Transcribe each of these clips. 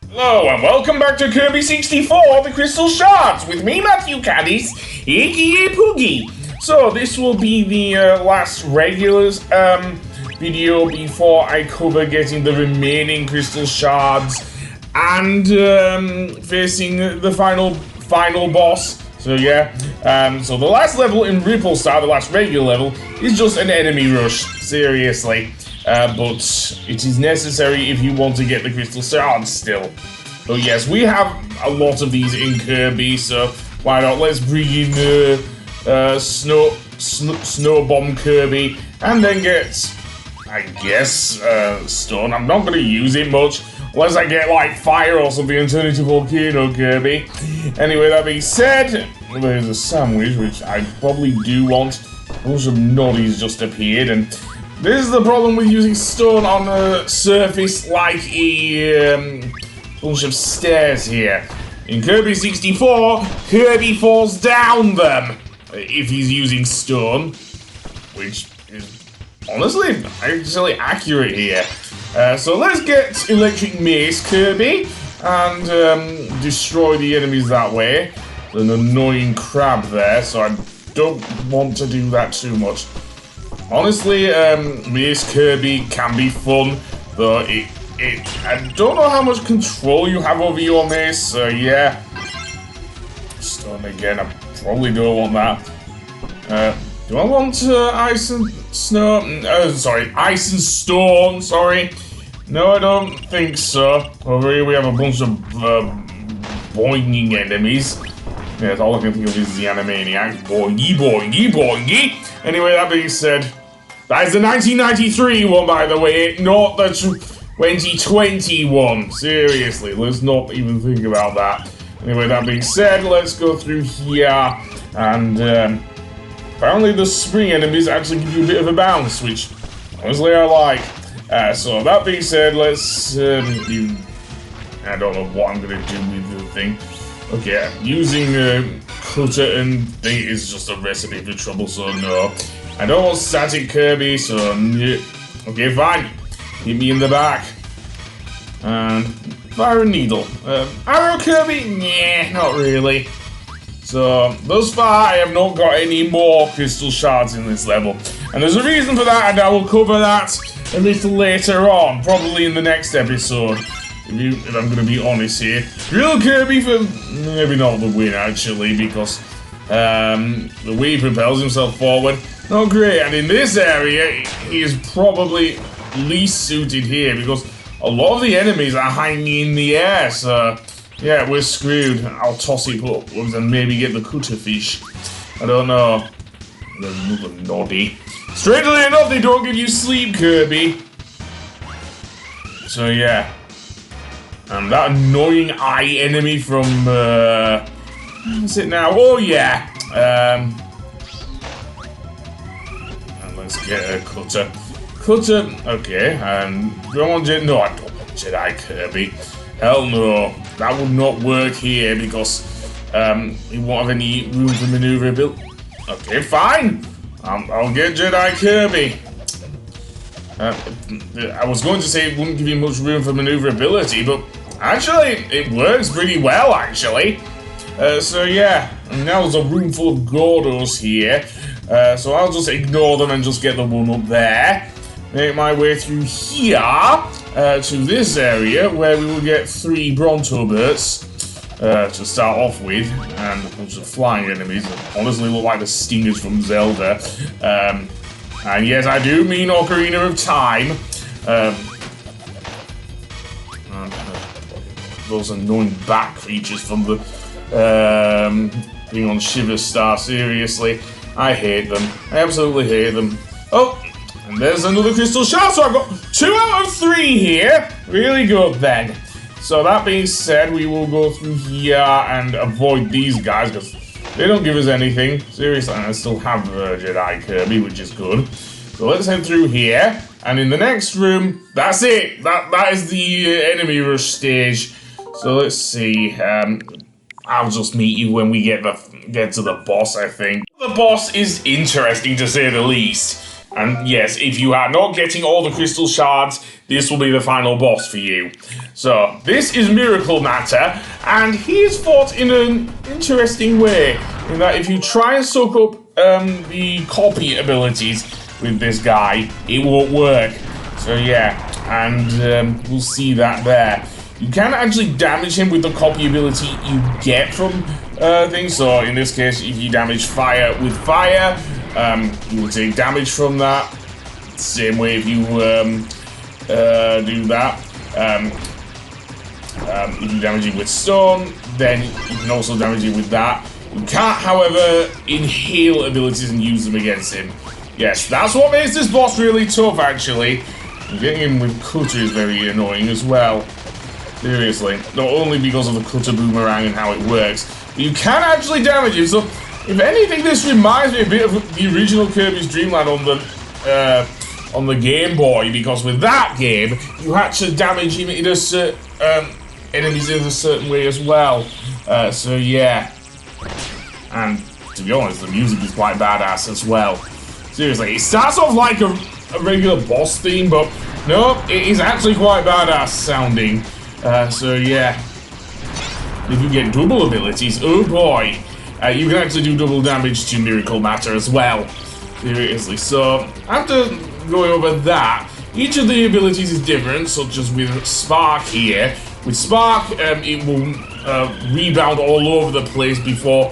Hello and welcome back to Kirby 64, the Crystal Shards, with me, Matthew Caddis, aka Poogie. So this will be the last regular video before I cover getting the remaining Crystal Shards and facing the final boss. So yeah, so the last level in Ripple Star, the last regular level, is just an enemy rush, seriously. But it is necessary if you want to get the Crystal Shards still. So yes, we have a lot of these in Kirby, so why not? Let's bring in Snow Bomb Kirby, and then get, I guess, Stone. I'm not going to use it much, unless I get like Fire or something and turn into Volcano Kirby. Anyway, that being said, there's a sandwich, which I probably do want. A bunch of noddies just appeared, and this is the problem with using stone on a surface like a bunch of stairs here. In Kirby 64, Kirby falls down them if he's using stone, which is honestly actually accurate here. So let's get Electric Mace Kirby and destroy the enemies that way. There's an annoying crab there, so I don't want to do that too much. Honestly, Mace Kirby can be fun, though I don't know how much control you have over your mace, so yeah. Stone again, I probably don't want that. Do I want ice and snow? Sorry, ice and stone, sorry. No, I don't think so. Over here we have a bunch of boinging enemies. Yes, all I can think of is the Animaniacs. Boingy, boingy, boingy. Anyway, that being said, that is the 1993 one, by the way, not the 2021. Seriously, let's not even think about that. Anyway, that being said, let's go through here. And apparently the spring enemies actually give you a bit of a bounce, which honestly I like. So that being said, let's I don't know what I'm going to do with the thing. Okay, using cutter and thing is just a recipe for trouble, so no. I don't want static Kirby, so no. Okay, fine. Hit me in the back. And fire a needle. Arrow Kirby? Nah, not really. So, thus far, I have not got any more Crystal Shards in this level. And there's a reason for that, and I will cover that a little later on, probably in the next episode. If I'm going to be honest here. Real Kirby for maybe not the win, actually, because the way he propels himself forward, not great. And in this area, he is probably least suited here, because a lot of the enemies are hanging in the air, so yeah, we're screwed. I'll toss it upwards and maybe get the cuttlefish. I don't know. There's another noddy. Strangely enough, they don't give you sleep, Kirby. So yeah. That annoying eye enemy from, what's it now? Oh yeah! And let's get a cutter. Cutter, okay, and do I want Jedi? No, I don't want Jedi Kirby. Hell no, that would not work here because, we won't have any room for maneuverability. Okay, fine! I'll get Jedi Kirby. I was going to say it wouldn't give you much room for maneuverability, but actually, it works pretty well, actually. So yeah, and now there's a room full of Gordos here. So I'll just ignore them and just get the one up there. Make my way through here to this area where we will get 3 Brontobirds to start off with, and a bunch of flying enemies that honestly look like the stingers from Zelda. And yes, I do mean Ocarina of Time. Those annoying bat creatures from the thing on Shiver Star, seriously. I hate them. I absolutely hate them. Oh, and there's another Crystal Shard, so I've got 2 out of 3 here. Really good then. So that being said, we will go through here and avoid these guys because they don't give us anything. Seriously, and I still have Jedi Kirby, which is good. So let's head through here, and in the next room, that's it. That is the enemy rush stage. So let's see. I'll just meet you when we get to the boss, I think. The boss is interesting to say the least. And yes, if you are not getting all the Crystal Shards, this will be the final boss for you. So, this is Miracle Matter, and he is fought in an interesting way, in that if you try and soak up the copy abilities with this guy, it won't work. So yeah, and we'll see that there. You can actually damage him with the copy ability you get from things. So in this case, if you damage fire with fire, you will take damage from that. Same way if you do that. If you damage it with stone, then you can also damage it with that. You can't, however, inhale abilities and use them against him. Yes, that's what makes this boss really tough, actually. Getting him with cutter is very annoying as well. Seriously. Not only because of the cutter boomerang and how it works, but you can actually damage him. So, if anything, this reminds me a bit of the original Kirby's Dream Land on the Game Boy, because with that game, you had to damage him in a certain enemies in a certain way as well. So yeah. And to be honest, the music is quite badass as well. Seriously, it starts off like a regular boss theme, but no, it is actually quite badass sounding. So yeah. If you get double abilities, oh boy, you can actually do double damage to Miracle Matter as well. Seriously, so after going over that, each of the abilities is different, such as with Spark here. With Spark, it will rebound all over the place before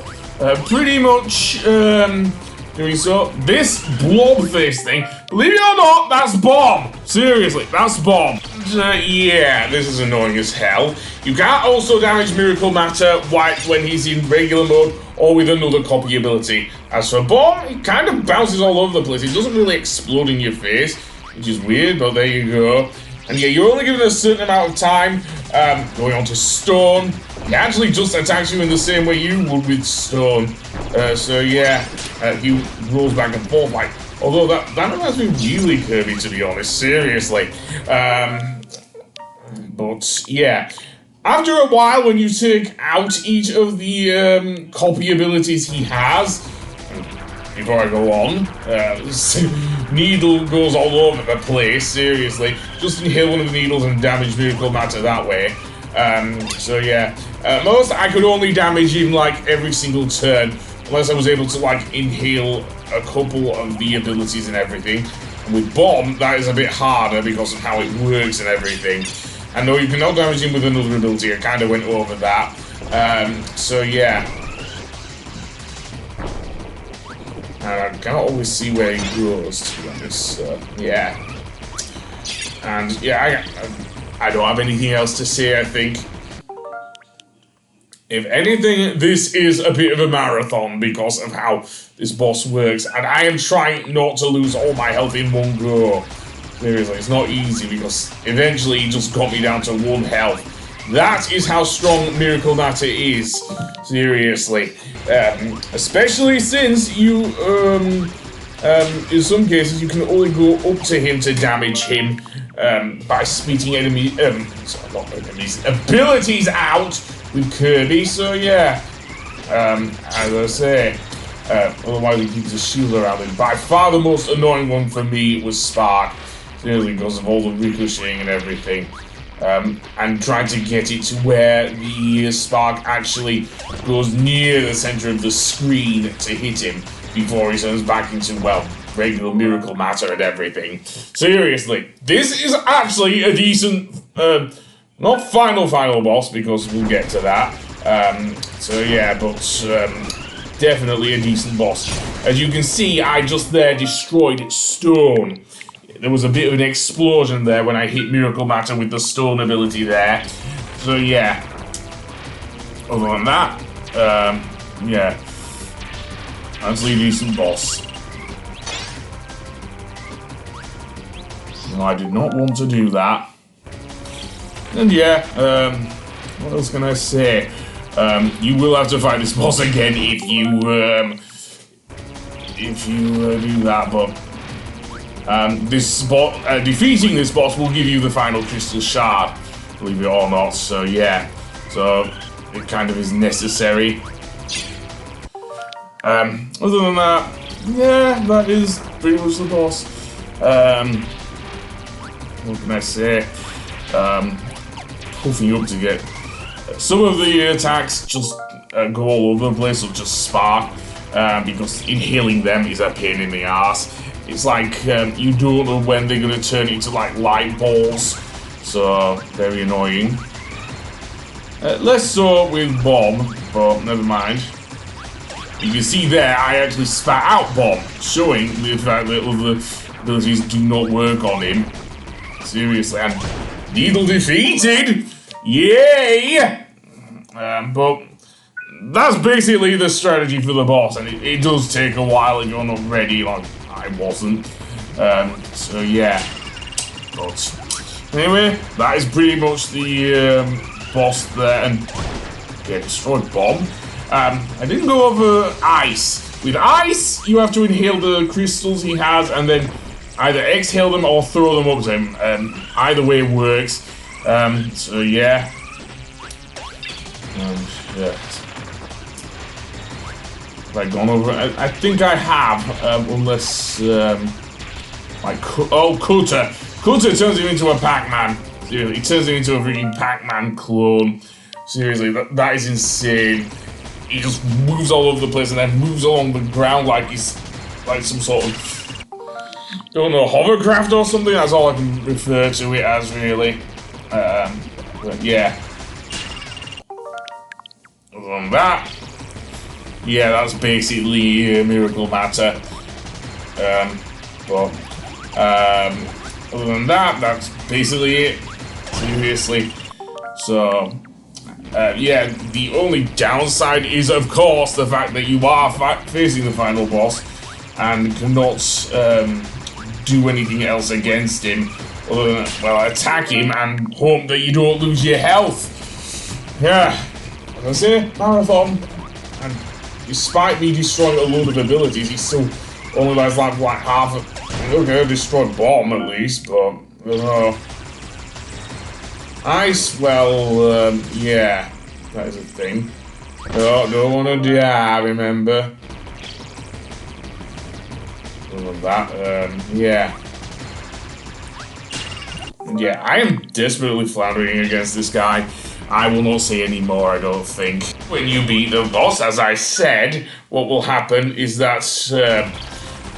pretty much doing so. This blob face thing, believe it or not, that's bomb. Seriously, that's bomb. Yeah, this is annoying as hell. You can't also damage Miracle Matter when he's in regular mode or with another copy ability. As for bomb, it kind of bounces all over the place. It doesn't really explode in your face, which is weird, but there you go. And yeah, you're only given a certain amount of time. Going on to stone, he actually just attacks you in the same way you would with stone. So yeah, he rolls back and forth like. Although that reminds me really Kirby, to be honest. Seriously. But yeah, after a while, when you take out each of the copy abilities he has, before I go on, needle goes all over the place, seriously. Just inhale one of the needles and damage Miracle Matter that way. So yeah, most I could only damage him like every single turn, unless I was able to like inhale a couple of the abilities and everything. And with Bomb, that is a bit harder because of how it works and everything. And though you can now damage him with another ability, I kind of went over that. So yeah. And I cannot always see where he goes, to be honest. Yeah. And yeah, I don't have anything else to say, I think. If anything, this is a bit of a marathon because of how this boss works. And I am trying not to lose all my health in one go. Seriously, it's not easy because eventually he just got me down to 1 health. That is how strong Miracle Matter is. Seriously. Especially since you, in some cases, you can only go up to him to damage him by splitting abilities out with Kirby. So yeah, as I say, otherwise he keeps a shield around him. By far the most annoying one for me was Spark, really because of all the ricocheting and everything. And trying to get it to where the spark actually goes near the center of the screen to hit him before he turns back into, well, regular Miracle Matter and everything. Seriously, this is actually a decent, not final boss, because we'll get to that. So yeah, but definitely a decent boss. As you can see, I just there destroyed stone. There was a bit of an explosion there when I hit Miracle Matter with the stone ability there. So yeah. Other than that, yeah. Actually a decent boss. No, I did not want to do that. And yeah, what else can I say? You will have to fight this boss again if you do that, but defeating this boss will give you the final crystal shard, believe it or not. So yeah, so it kind of is necessary. Other than that, yeah, that is pretty much the boss. What can I say? toughen you up to get. Some of the attacks just go all over the place, or just spark, because inhaling them is a pain in the ass. It's like you don't know when they're gonna turn into like light balls, so very annoying. Less so with Bomb, but never mind. You can see there, I actually spat out Bomb, showing the fact that other abilities do not work on him. Seriously, and Needle defeated! Yay! But that's basically the strategy for the boss, and it does take a while if you're not ready, like I wasn't. So yeah. But anyway, that is pretty much the boss there, and yeah, destroyed Bomb. I didn't go over Ice. With Ice, you have to inhale the crystals he has, and then either exhale them or throw them up to him. Either way works. So yeah. Yeah. Have I gone over? I think I have, unless like Cutter. Cutter turns him into a Pac-Man. Seriously, he turns him into a freaking Pac-Man clone. Seriously, that is insane. He just moves all over the place and then moves along the ground like he's like some sort of, I don't know, hovercraft or something. That's all I can refer to it as, really. But yeah. Other than that, yeah, that's basically Miracle Matter. But other than that, that's basically it. Seriously. So, yeah, the only downside is, of course, the fact that you are facing the final boss and cannot do anything else against him other than, well, attack him and hope that you don't lose your health. Yeah, as I say, marathon. And despite me destroying a load of abilities, he still only has like half of. Okay, destroyed Bomb at least, but I don't know. Ice, well, yeah, that is a thing. Oh, don't want to die, remember. Other than that, yeah. Yeah, I am desperately floundering against this guy. I will not say any more, I don't think. When you beat the boss, as I said, what will happen is that,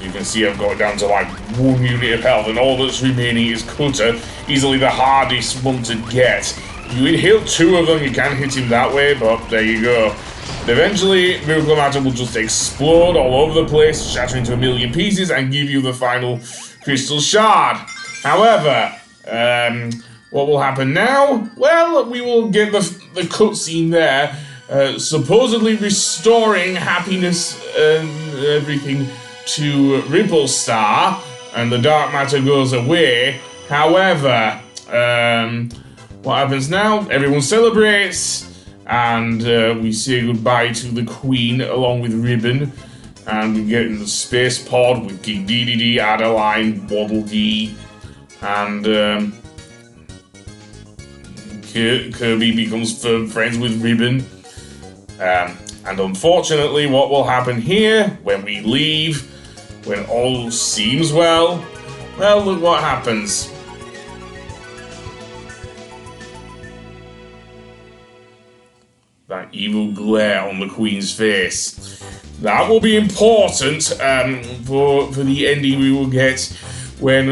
you can see I've got it down to like 1 unit of health, and all that's remaining is Cutter, easily the hardest one to get. You inhale 2 of them, you can hit him that way, but there you go. And eventually, Miracle Matter will just explode all over the place, shatter into a million pieces, and give you the final crystal shard. However, what will happen now? Well, we will get the cutscene there, supposedly restoring happiness and everything to Ripple Star, and the dark matter goes away. However, what happens now? Everyone celebrates, and we say goodbye to the Queen along with Ribbon, and we get in the space pod with King DDD, Adeline, Waddle Dee, and Kirby becomes firm friends with Ribbon. And unfortunately, what will happen here when we leave, when all seems well, look what happens. That evil glare on the Queen's face. That will be important for the ending we will get when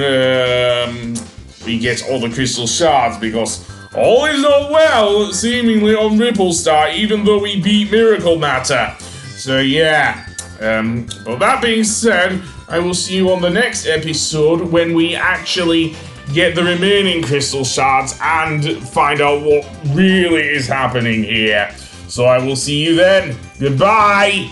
we get all the crystal shards, because all is not well, seemingly, on Ripple Star, even though we beat Miracle Matter. So yeah, but that being said, I will see you on the next episode when we actually get the remaining crystal shards and find out what really is happening here. So I will see you then. Goodbye!